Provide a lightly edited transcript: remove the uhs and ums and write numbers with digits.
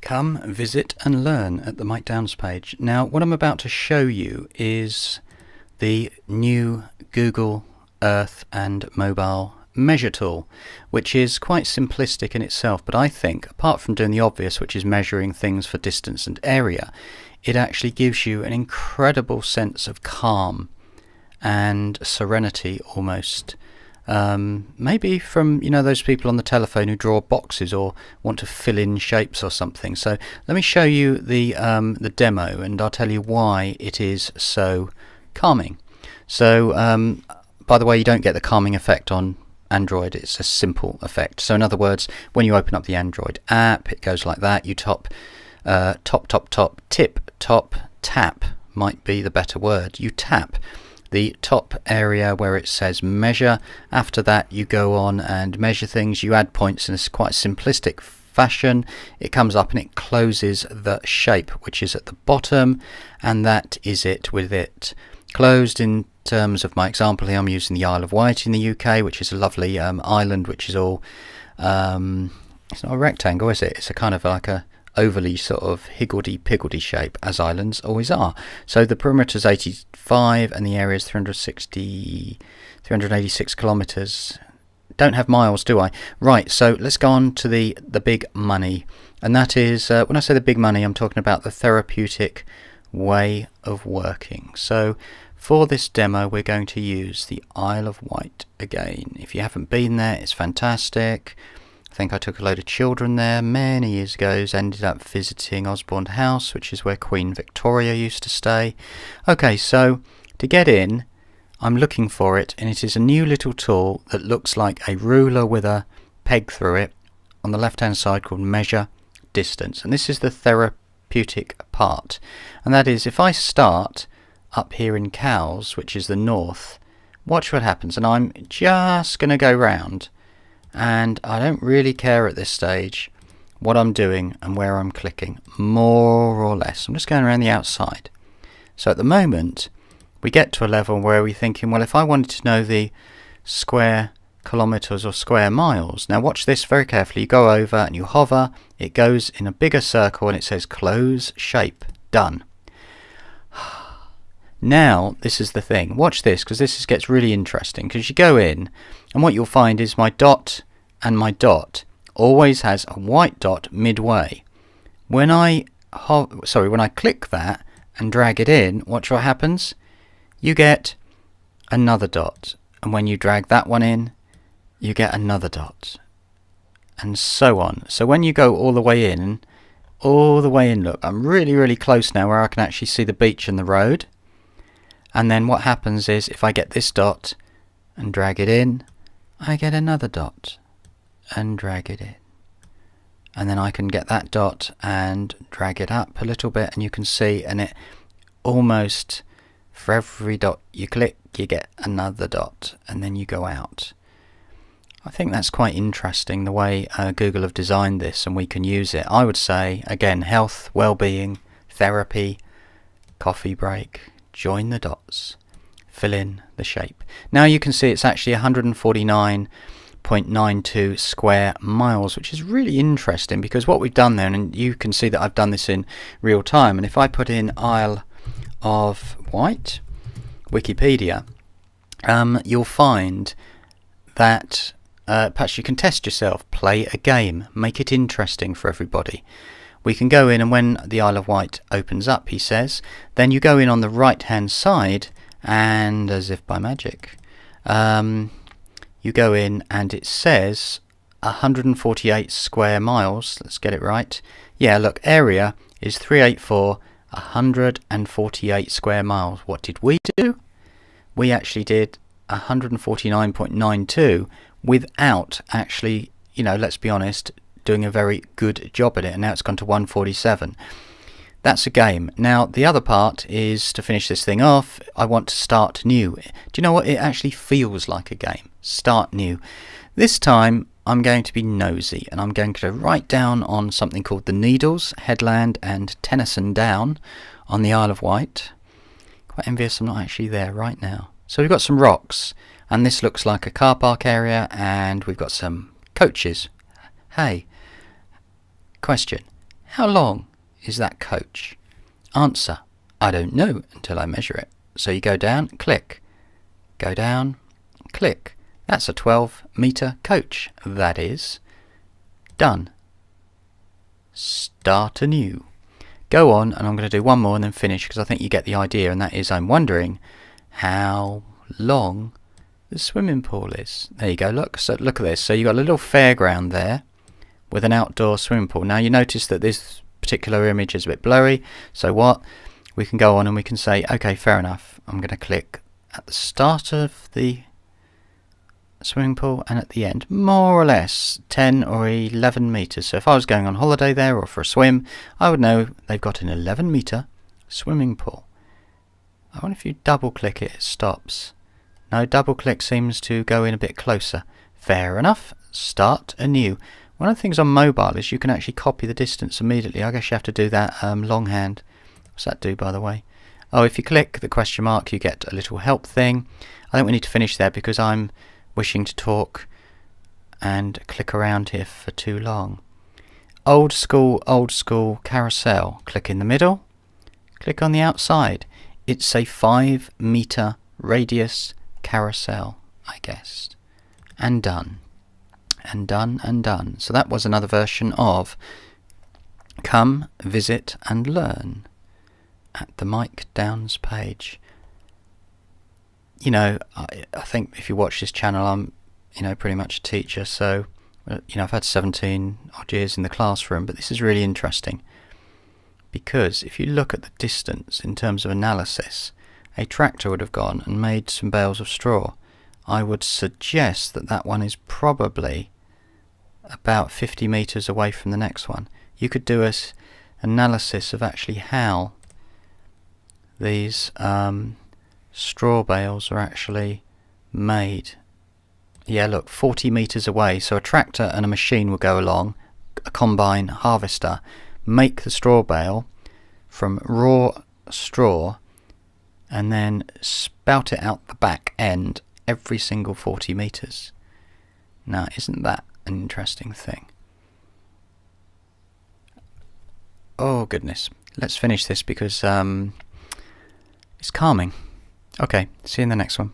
Come, visit and learn at the Mike Downs page. Now, what I'm about to show you is the new Google Earth and Mobile Measure tool, which is quite simplistic in itself, but I think, apart from doing the obvious, which is measuring things for distance and area, it actually gives you an incredible sense of calm and serenity almost. Maybe from those people on the telephone who draw boxes or want to fill in shapes or something. So let me show you the demo, and I'll tell you why it is so calming. So by the way, you don't get the calming effect on Android. It's a simple effect. So in other words, when you open up the Android app, it goes like that. You tip, top, tap might be the better word. You tap the top area where it says measure. After that, you go on and measure things. You add points in a quite simplistic fashion. It comes up and it closes the shape, which is at the bottom, and that is it with it closed. In terms of my example here, I'm using the Isle of Wight in the UK, which is a lovely island, which is all it's not a rectangle, is it? It's a kind of like a overly sort of higgledy-piggledy shape, as islands always are. So the perimeter is 85 and the area is 386 kilometres. Don't have miles, do I? Right, so let's go on to the big money. And that is, when I say the big money, I'm talking about the therapeutic way of working. So for this demo, we're going to use the Isle of Wight again. If you haven't been there, it's fantastic. I think I took a load of children there many years ago, ended up visiting Osborne House, which is where Queen Victoria used to stay. Okay, so to get in, I'm looking for it, and it is a new little tool that looks like a ruler with a peg through it on the left hand side, called Measure Distance. And this is the therapeutic part, and that is if I start up here in Cowes, which is the north, watch what happens. And I'm just going to go round, and I don't really care at this stage what I'm doing and where I'm clicking, more or less. I'm just going around the outside. So at the moment, we get to a level where we're thinking, well, if I wanted to know the square kilometres or square miles, now watch this very carefully. You go over and you hover, it goes in a bigger circle and it says close shape, done. Now, this is the thing. Watch this, because this gets really interesting, because you go in and what you'll find is my dot and my dot always has a white dot midway. When I click that and drag it in, watch what happens. You get another dot, and when you drag that one in, you get another dot, and so on. So when you go all the way in, look, I'm really close now where I can actually see the beach and the road. And then what happens is if I get this dot and drag it in, I get another dot and drag it in. And then I can get that dot and drag it up a little bit, and you can see, and it almost, for every dot you click, you get another dot, and then you go out. I think that's quite interesting, the way Google have designed this, and we can use it. I would say, again, health, well-being, therapy, coffee break, join the dots, fill in the shape. Now you can see it's actually 149.92 square miles, which is really interesting, because what we've done there, and you can see that I've done this in real time, and if I put in Isle of Wight, Wikipedia, you'll find that perhaps you can test yourself, play a game, make it interesting for everybody. We can go in, and when the Isle of Wight opens up, he says, then you go in on the right hand side, and as if by magic, you go in and it says 148 square miles. Let's get it right. Yeah, look, area is 148 square miles. What did we do? We actually did 149.92 without actually, let's be honest, doing a very good job at it, and now it's gone to 147. That's a game. Now the other part is, to finish this thing off, I want to start new. Do you know what? It actually feels like a game. Start new. This time I'm going to be nosy, and I'm going to write down on something called the Needles, Headland and Tennyson Down on the Isle of Wight. Quite envious I'm not actually there right now. So we've got some rocks, and this looks like a car park area, and we've got some coaches. Hey, question. How long is that coach? Answer, I don't know until I measure it. So you go down, click. Go down, click. That's a 12-metre coach. That is done. Start anew. Go on, and I'm going to do one more and then finish because I think you get the idea, and that is I'm wondering how long the swimming pool is. There you go, look. So look at this. So you've got a little fairground there with an outdoor swimming pool. Now you notice that this particular image is a bit blurry, so what? We can go on and we can say, okay, fair enough. I'm going to click at the start of the swimming pool and at the end, more or less 10 or 11 metres. So if I was going on holiday there or for a swim, I would know they've got an 11-metre swimming pool. I wonder if you double click it, it stops. No, double click seems to go in a bit closer. Fair enough. Start anew. One of the things on mobile is you can actually copy the distance immediately. I guess you have to do that longhand. What's that do, by the way? Oh, if you click the question mark, you get a little help thing. I think we need to finish there because I'm wishing to talk and click around here for too long. Old school carousel. Click in the middle. Click on the outside. It's a 5-metre radius carousel, I guessed. And done. And done and done. So that was another version of Come, Visit and Learn at the Mike Downs page. You know, I think if you watch this channel, I'm, pretty much a teacher, so, I've had 17 odd years in the classroom, but this is really interesting because if you look at the distance in terms of analysis, a tractor would have gone and made some bales of straw. I would suggest that that one is probably about 50 metres away from the next one. You could do an analysis of actually how these straw bales are actually made. Yeah, look, 40 metres away. So a tractor and a machine will go along, a combine harvester, make the straw bale from raw straw and then spout it out the back end every single 40 metres. Now, isn't that an interesting thing? Oh, goodness. Let's finish this because it's calming. Okay, see you in the next one.